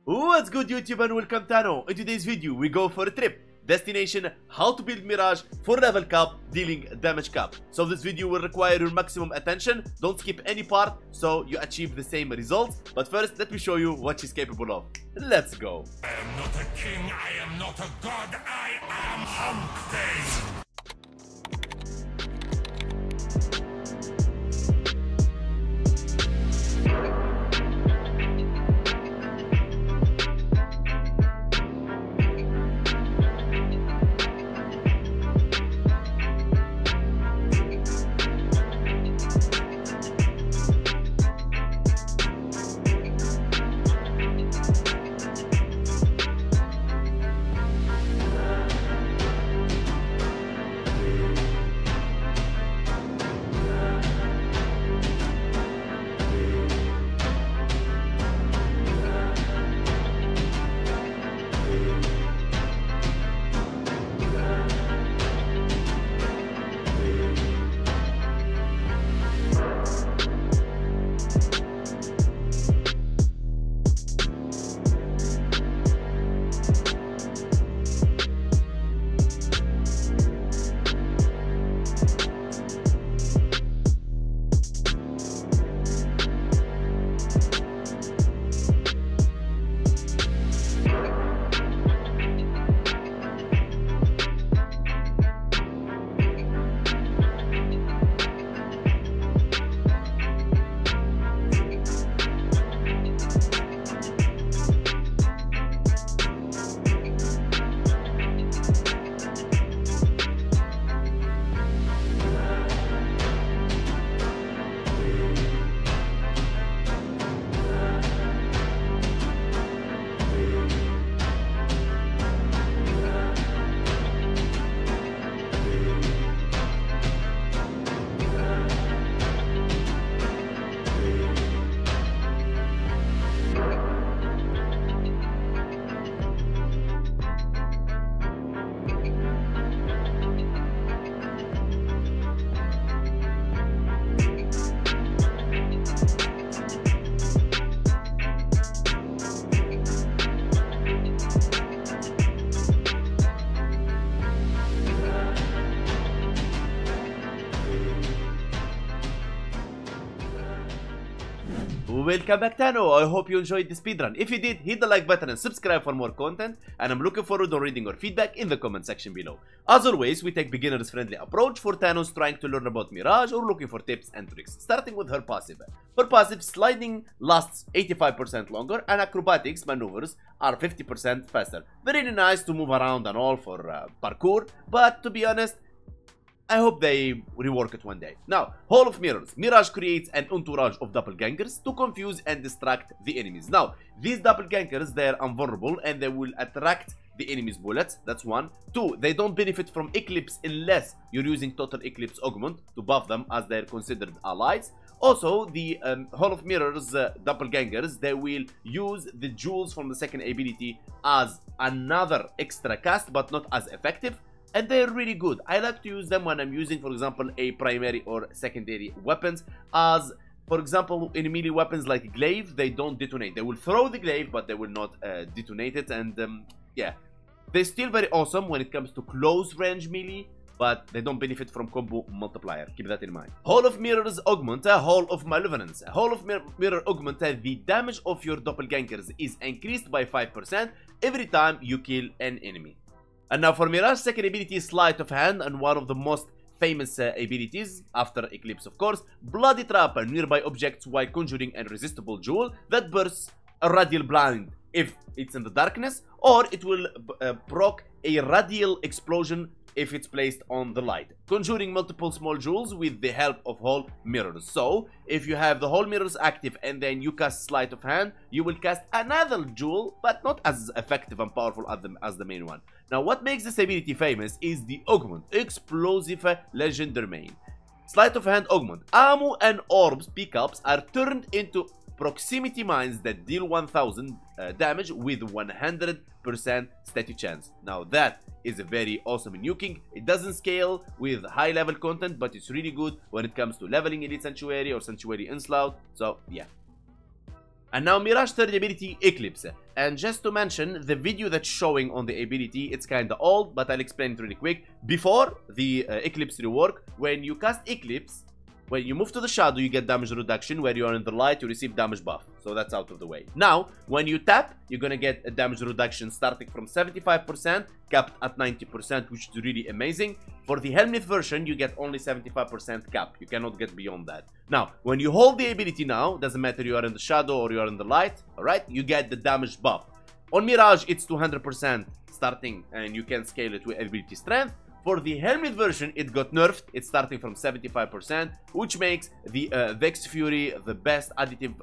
What's good YouTube and welcome to Tano. In today's video we go for a trip. Destination: how to build Mirage for level cap, dealing damage cap. So this video will require your maximum attention. Don't skip any part so you achieve the same results. But first let me show you what she's capable of. Let's go. I am not a king, I am not a god, I am Hunkpain. Welcome back Tano. I hope you enjoyed the speedrun. If you did, hit the like button and subscribe for more content, and I'm looking forward to reading your feedback in the comment section below. As always, we take beginners friendly approach for Thanos trying to learn about Mirage or looking for tips and tricks, starting with her passive. Her passive, sliding, lasts 85% longer and acrobatics maneuvers are 50% faster. Very nice to move around and all for parkour, but to be honest, I hope they rework it one day. Now, Hall of Mirrors. Mirage creates an entourage of doppelgangers to confuse and distract the enemies. Now, these doppelgangers, they are invulnerable and they will attract the enemy's bullets. That's one. Two, they don't benefit from Eclipse unless you're using Total Eclipse Augment to buff them, as they're considered allies. Also, the Hall of Mirrors doppelgangers, they will use the jewels from the second ability as another extra cast, but not as effective. And they're really good. I like to use them when I'm using, for example, a primary or secondary weapons. As, for example, in melee weapons like glaive, they don't detonate. They will throw the glaive, but they will not detonate it. And yeah, they're still very awesome when it comes to close range melee, but they don't benefit from combo multiplier. Keep that in mind. Hall of Mirrors Augment, Hall of Malevolence. Hall of Mirror Augment, the damage of your doppelgangers is increased by 5% every time you kill an enemy. And now for Mirage, second ability, Sleight of Hand, and one of the most famous abilities, after Eclipse of course, Bloody Trap nearby objects while conjuring an irresistible jewel that bursts a radial blind if it's in the darkness, or it will proc a radial explosion if it's placed on the light, conjuring multiple small jewels with the help of Hall Mirrors. So, if you have the Hall Mirrors active and then you cast Sleight of Hand, you will cast another jewel, but not as effective and powerful as the main one. Now, what makes this ability famous is the Augment, Explosive Legend Domain. Sleight of Hand Augment. Ammo and orbs pickups are turned into proximity mines that deal 1000 damage with 100% static chance. Now that is a very awesome nuking. It doesn't scale with high level content, but it's really good when it comes to leveling Elite Sanctuary or Sanctuary Onslaught. So yeah. And now Mirage third ability, Eclipse. And just to mention, the video that's showing on the ability, it's kinda old, but I'll explain it really quick. Before the Eclipse rework, when you cast Eclipse, when you move to the shadow, you get damage reduction. Where you are in the light, you receive damage buff. So that's out of the way. Now, when you tap, you're gonna get a damage reduction starting from 75%, capped at 90%, which is really amazing. For the helmet version, you get only 75% cap. You cannot get beyond that. Now, when you hold the ability now, doesn't matter you are in the shadow or you are in the light, alright? You get the damage buff. On Mirage, it's 200% starting, and you can scale it with ability strength. For the helmet version, it got nerfed. It's starting from 75%, which makes the Vex Fury the best additive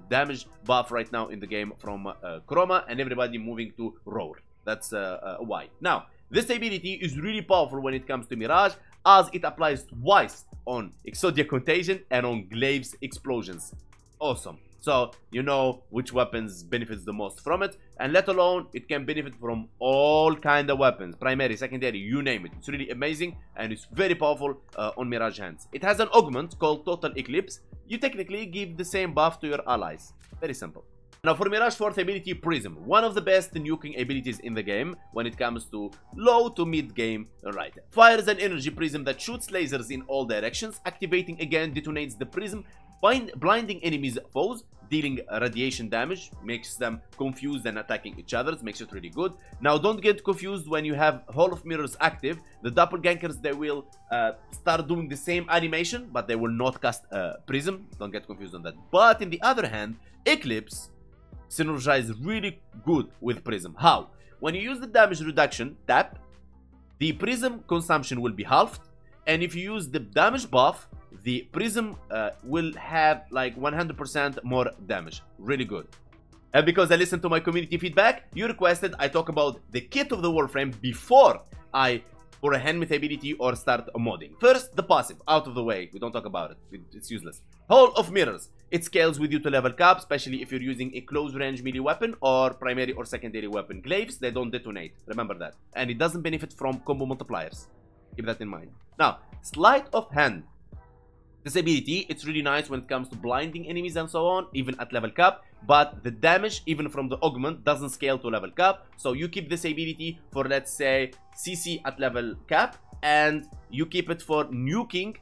damage buff right now in the game from Chroma, and everybody moving to Roar. That's why. Now, this ability is really powerful when it comes to Mirage, as it applies twice on Exodia Contagion and on Glaive's Explosions. Awesome. So, you know which weapons benefits the most from it, and let alone, it can benefit from all kind of weapons, primary, secondary, you name it. It's really amazing, and it's very powerful on Mirage hands. It has an augment called Total Eclipse. You technically give the same buff to your allies. Very simple. Now for Mirage 4th ability, Prism. One of the best nuking abilities in the game when it comes to low to mid game. Right. Fires an energy prism that shoots lasers in all directions. Activating again detonates the prism, blinding enemies' foes, dealing radiation damage, makes them confused and attacking each other, makes it really good. Now don't get confused when you have Hall of Mirrors active. The doppelgangers, they will start doing the same animation, but they will not cast Prism. Don't get confused on that. But in the other hand, Eclipse synergize really good with Prism. How? When you use the damage reduction, tap, the Prism consumption will be halved, and if you use the damage buff, the Prism will have like 100% more damage. Really good. And because I listened to my community feedback, you requested I talk about the kit of the Warframe before I for a hand with ability or start modding. First, the passive, out of the way. We don't talk about it. It's useless. Hall of Mirrors. It scales with you to level cap, especially if you're using a close range melee weapon or primary or secondary weapon. Glaives, they don't detonate. Remember that. And it doesn't benefit from combo multipliers. Keep that in mind. Now, Sleight of Hand. This ability, it's really nice when it comes to blinding enemies and so on, even at level cap, but the damage, even from the augment, doesn't scale to level cap. So you keep this ability for, let's say, CC at level cap, and you keep it for nuking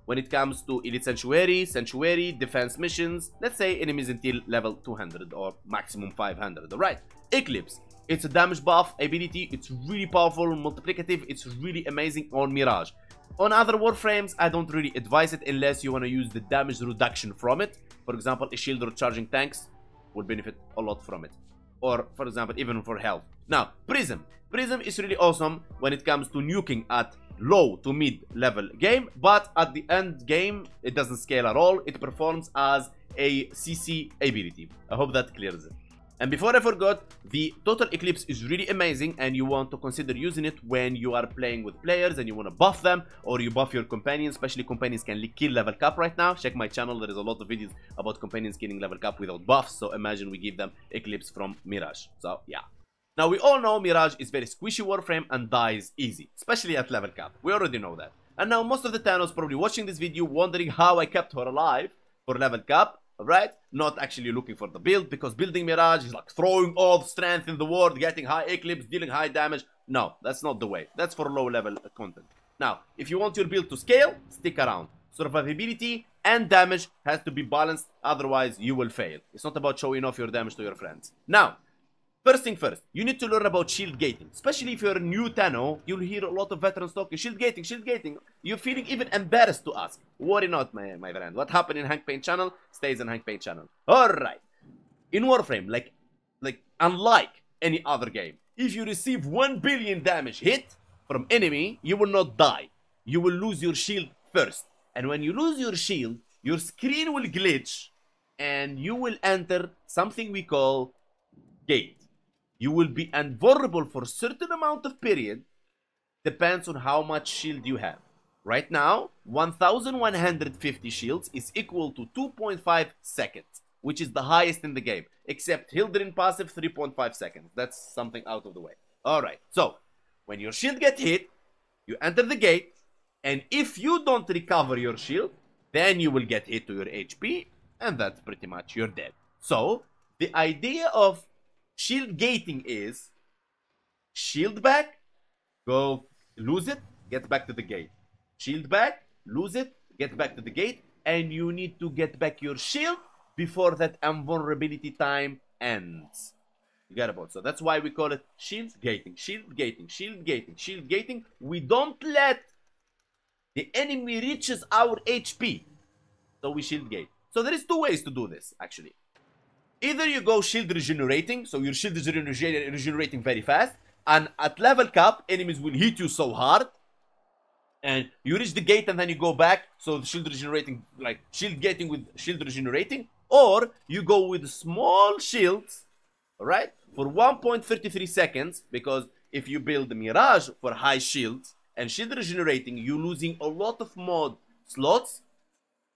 when it comes to Elite Sanctuary, defense missions, let's say enemies until level 200 or maximum 500, alright? Eclipse. It's a damage buff ability, it's really powerful, multiplicative, it's really amazing on Mirage. On other Warframes, I don't really advise it unless you want to use the damage reduction from it. For example, a shield or charging tanks will benefit a lot from it. Or, for example, even for health. Now, Prism. Prism is really awesome when it comes to nuking at low to mid level game, but at the end game, it doesn't scale at all. It performs as a CC ability. I hope that clears it. And before I forgot, the Total Eclipse is really amazing, and you want to consider using it when you are playing with players and you want to buff them, or you buff your companions. Especially companions can kill level cap right now. Check my channel, there is a lot of videos about companions killing level cap without buffs. So imagine we give them Eclipse from Mirage. So yeah. Now we all know Mirage is very squishy Warframe and dies easy, especially at level cap. We already know that. And now most of the Thanos probably watching this video wondering how I kept her alive for level cap. Right? Not actually looking for the build, because building Mirage is like throwing all the strength in the world, getting high Eclipse, dealing high damage. No, that's not the way. That's for low level content. Now, if you want your build to scale, stick around. Survivability and damage has to be balanced, otherwise you will fail. It's not about showing off your damage to your friends. Now, first thing first, you need to learn about shield gating. Especially if you're a new Tenno, you'll hear a lot of veterans talking, shield gating, shield gating. You're feeling even embarrassed to ask. Worry not, my friend. What happened in Hunkpain channel, stays in Hunkpain channel. Alright. In Warframe, like unlike any other game, if you receive 1 billion damage hit from enemy, you will not die. You will lose your shield first. And when you lose your shield, your screen will glitch, and you will enter something we call gate. You will be invulnerable for a certain amount of period, depends on how much shield you have. Right now, 1150 shields is equal to 2.5 seconds, which is the highest in the game, except Hildrin passive 3.5 seconds. That's something out of the way. Alright, so, when your shield gets hit, you enter the gate, and if you don't recover your shield, then you will get hit to your HP, and that's pretty much you're dead. So the idea of shield gating is shield back, go lose it, get back to the gate. Shield back, lose it, get back to the gate, and you need to get back your shield before that invulnerability time ends. You got about. So that's why we call it shield gating, shield gating, shield gating, shield gating. We don't let the enemy reaches our HP, so we shield gate. So there is two ways to do this actually. Either you go shield regenerating, so your shield is regenerating very fast, and at level cap enemies will hit you so hard and you reach the gate and then you go back, so the shield regenerating, like shield gating with shield regenerating. Or you go with small shields, alright, for 1.33 seconds, because if you build the Mirage for high shields and shield regenerating, you're losing a lot of mod slots.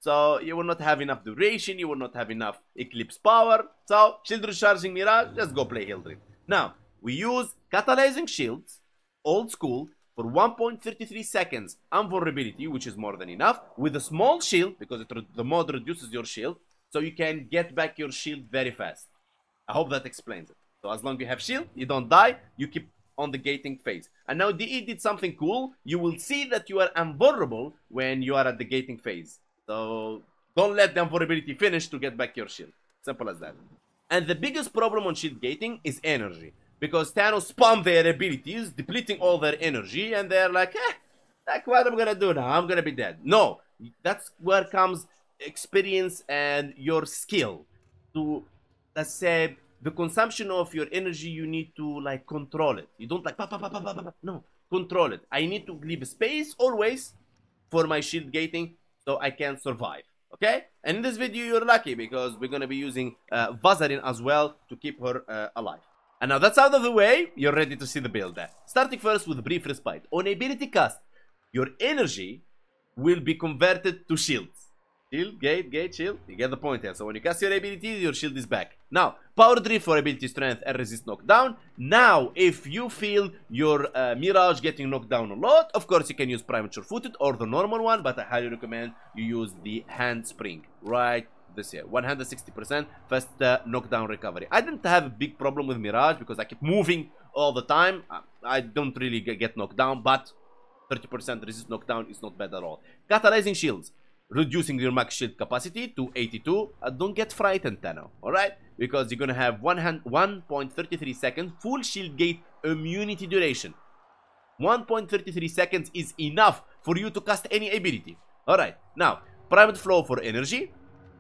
So you will not have enough duration, you will not have enough eclipse power. So shield recharging Mirage, let's go play Hildred. Now, we use catalyzing shields, old school, for 1.33 seconds invulnerability, which is more than enough, with a small shield, because the mod reduces your shield, so you can get back your shield very fast. I hope that explains it. So as long as you have shield, you don't die, you keep on the gating phase. And now DE did something cool. You will see that you are invulnerable when you are at the gating phase. So don't let the invulnerability finish to get back your shield. Simple as that. And the biggest problem on shield gating is energy. Because Thanos spam their abilities, depleting all their energy, and they're like, like what I'm gonna do now? I'm gonna be dead. No, that's where comes experience and your skill. To, let's say, the consumption of your energy, you need to like control it. You don't like, no, control it. I need to leave space always for my shield gating so I can survive. Okay? And in this video, you're lucky because we're gonna be using Vazarin as well to keep her alive. And now that's out of the way, you're ready to see the build. Starting first with brief respite. On ability cast, your energy will be converted to shields. Shield, gate, shield. You get the point here. So when you cast your ability, your shield is back. Now, power drift for ability strength and resist knockdown. Now, if you feel your Mirage getting knocked down a lot, of course you can use premature footed or the normal one, but I highly recommend you use the hand spring. Right this here. 160% fast knockdown recovery. I didn't have a big problem with Mirage because I keep moving all the time. I don't really get knocked down, but 30% resist knockdown is not bad at all. Catalyzing shields. Reducing your max shield capacity to 82. Don't get frightened, Tano, alright? Because you're gonna have 1.33 seconds full shield gate immunity duration. 1.33 seconds is enough for you to cast any ability. Alright, now, private flow for energy,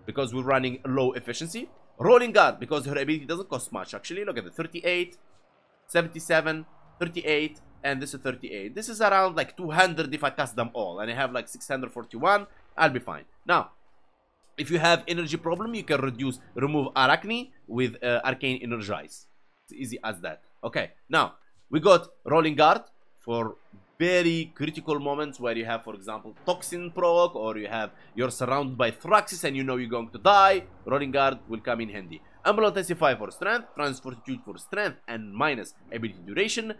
because we're running low efficiency. Rolling guard, because her ability doesn't cost much, actually. Look at it, 38, 77, 38, and this is 38. This is around like 200 if I cast them all, and I have like 641. I'll be fine. Now, if you have energy problem, you can remove Arachne with Arcane Energize. It's easy as that. Okay, now, we got Rolling Guard for very critical moments where you have, for example, Toxin proc, or you're surrounded by Thraxis and you know you're going to die. Rolling Guard will come in handy. Ambulance Testify for strength, Transfortitude for strength and minus ability duration.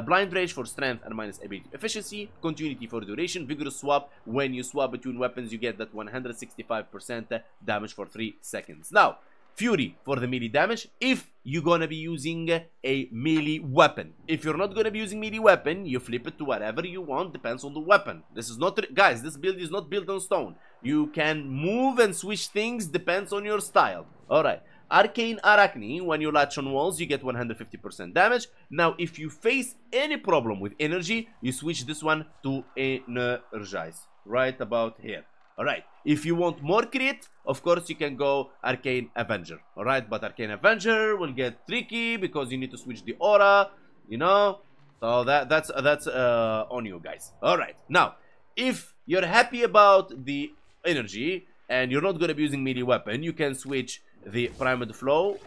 Blind Rage for strength and minus ability efficiency. Continuity for duration. Vigorous swap. When you swap between weapons, you get that 165% damage for 3 seconds. Now, Fury for the melee damage if you're gonna be using a melee weapon. If you're not gonna be using melee weapon, you flip it to whatever you want, depends on the weapon. This is not, guys, this build is not built on stone. You can move and switch things, depends on your style. Alright. Arcane Arachne, when you latch on walls, you get 150% damage. Now, if you face any problem with energy, you switch this one to Energize. Right about here. Alright. If you want more crit, of course, you can go Arcane Avenger. Alright, but Arcane Avenger will get tricky because you need to switch the aura, you know. So that's on you guys. Alright. Now, if you're happy about the energy and you're not going to be using melee weapon, you can switch the Primed Flow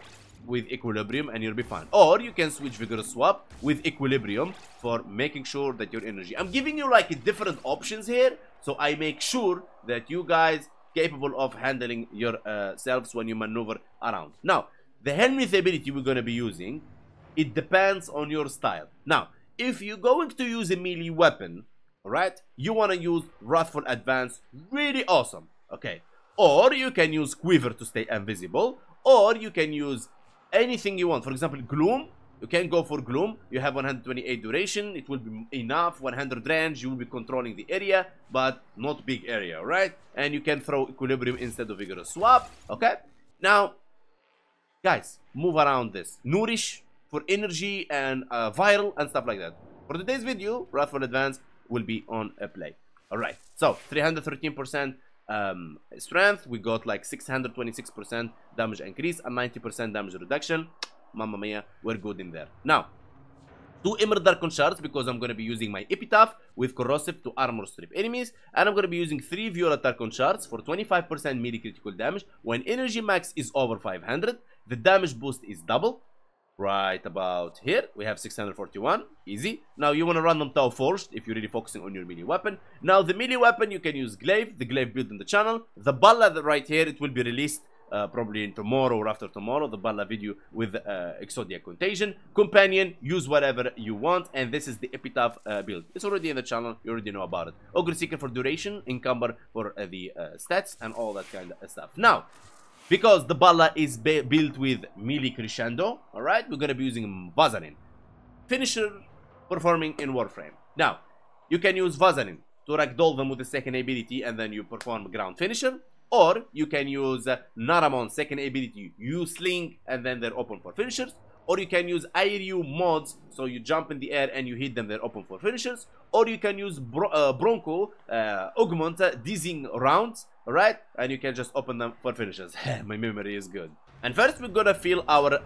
with Equilibrium and you'll be fine. Or you can switch Vigorous Swap with Equilibrium for making sure that your energy... I'm giving you like different options here, so I make sure that you guys capable of handling yourselves when you maneuver around. Now, the Helmeth ability we're going to be using, it depends on your style. Now, if you're going to use a melee weapon, alright, you want to use Wrathful Advance, really awesome, okay. Or you can use Quiver to stay invisible. or you can use anything you want. For example, gloom. You can go for gloom. You have 128 duration. It will be enough. 100 range. You will be controlling the area, but not big area, right? And you can throw equilibrium instead of vigorous swap. Okay. Now, guys, move around this. Nourish for energy and viral and stuff like that. For today's video, Wrathful Advance will be on a play. All right. So 313% strength. We got like 626% damage increase and 90% damage reduction. Mamma mia, we're good in there. Now, 2 Emerald Archon shards because I'm going to be using my Epitaph with corrosive to armor strip enemies. And I'm going to be using 3 Violet Archon shards for 25% melee critical damage. When energy max is over 500, the damage boost is double. Right about here, we have 641. Easy. Now, you want to run them Tau Forged if you're really focusing on your melee weapon. Now, the melee weapon, you can use Glaive. The Glaive build in the channel. The Balla right here, it will be released probably in tomorrow or after tomorrow, the Balla video with Exodia Contagion. Companion, use whatever you want, and this is the Epitaph build. It's already in the channel, you already know about it. Ogre Seeker for duration, Encumber for the stats, and all that kind of stuff. Now, because the Balla is built with melee crescendo, alright, we're going to be using Vazarin. Finisher performing in Warframe. Now, you can use Vazarin to ragdoll them with the second ability, and then you perform ground finisher. Or you can use Naramon's second ability, you sling, and then they're open for finishers. Or you can use Airyu mods, so you jump in the air and you hit them, they're open for finishers. Or you can use Bronco, Augment, dizzying rounds, alright? And you can just open them for finishers. My memory is good. And first we're gonna fill our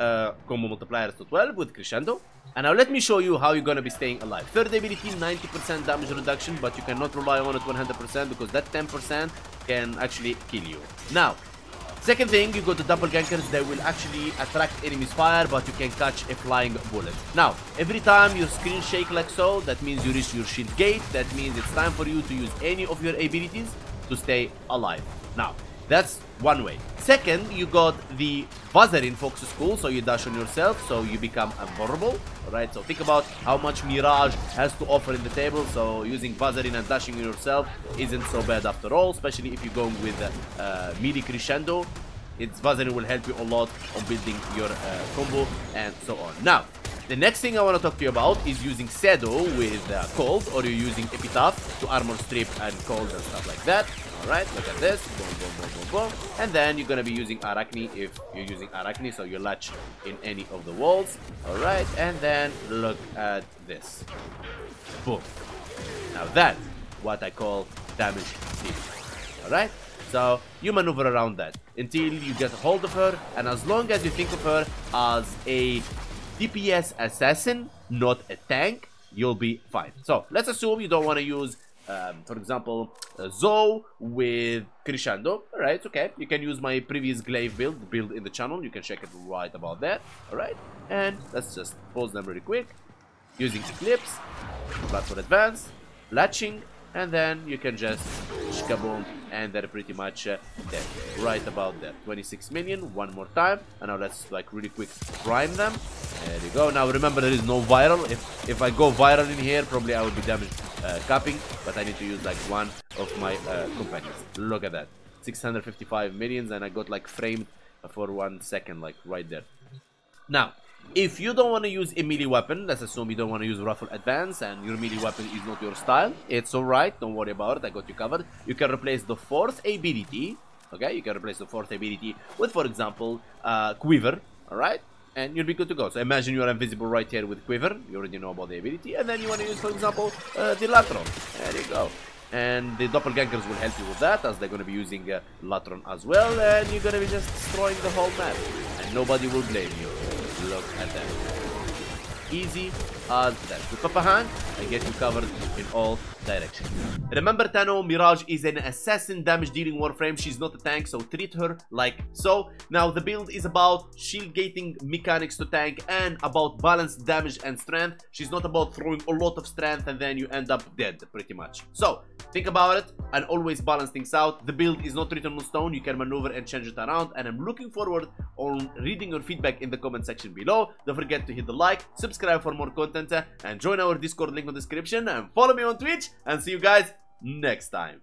combo multipliers to 12 with Crescendo. And now let me show you how you're gonna be staying alive. Third ability, 90% damage reduction, but you cannot rely on it 100% because that 10% can actually kill you. Now, second thing, you go to doppelgangers. They will actually attract enemies' fire, but you can catch a flying bullet. Now, every time your screen shake like so, that means you reach your shield gate. That means it's time for you to use any of your abilities to stay alive. Now, that's one way. Second, you got the Vazarin Focus School, so you dash on yourself, so you become invulnerable. Alright, so think about how much Mirage has to offer in the table, so using Vazarin and dashing on yourself isn't so bad after all, especially if you're going with melee crescendo. Vazarin will help you a lot on building your combo and so on. Now, the next thing I want to talk to you about is using Sedo with cold, or you're using Epitaph to armor strip and cold and stuff like that. Alright, look at this. Boom, boom, boom, boom, boom. And then you're gonna be using Arachne if you're using Arachne, so you latch in any of the walls. Alright, and then look at this. Boom. Now that's what I call damage stealing. Alright? So you maneuver around that until you get a hold of her, and as long as you think of her as a DPS assassin, not a tank, you'll be fine. So let's assume you don't want to use for example, Zoe with Crescendo. Alright, it's okay. You can use my previous Glaive build in the channel. You can check it right about that. Alright, and let's just pause them really quick. Using Eclipse, Wrathful Advance, Latching, and then you can just shkaboom, and they're pretty much dead. Right about there. 26 million, one more time. And now let's like really quick prime them. There you go. Now remember, there is no viral. If I go viral in here, probably I will be damage capping, but I need to use like one of my companions. Look at that. 655 millions, and I got like framed for 1 second, like right there. Now, if you don't want to use a melee weapon, let's assume you don't want to use Wrathful Advance and your melee weapon is not your style, it's alright, don't worry about it, I got you covered. You can replace the 4th ability, okay? You can replace the 4th ability with, for example, Quiver, alright? And you'll be good to go. So imagine you're invisible right here with Quiver, you already know about the ability, and then you want to use, for example, the Latron. There you go. And the doppelgangers will help you with that, as they're going to be using Latron as well, and you're going to be just destroying the whole map, and nobody will blame you. Look at that. Easy as that. With Papa Hand, I get you covered in all directions. Remember, Tano, Mirage is an assassin damage dealing Warframe. She's not a tank, so treat her like so. Now, the build is about shield gating mechanics to tank and about balanced damage and strength. She's not about throwing a lot of strength and then you end up dead, pretty much. So, think about it and always balance things out. The build is not written on stone. You can maneuver and change it around, and I'm looking forward on reading your feedback in the comment section below. Don't forget to hit the like, subscribe for more content, and join our Discord link in the description, and follow me on Twitch, and see you guys next time.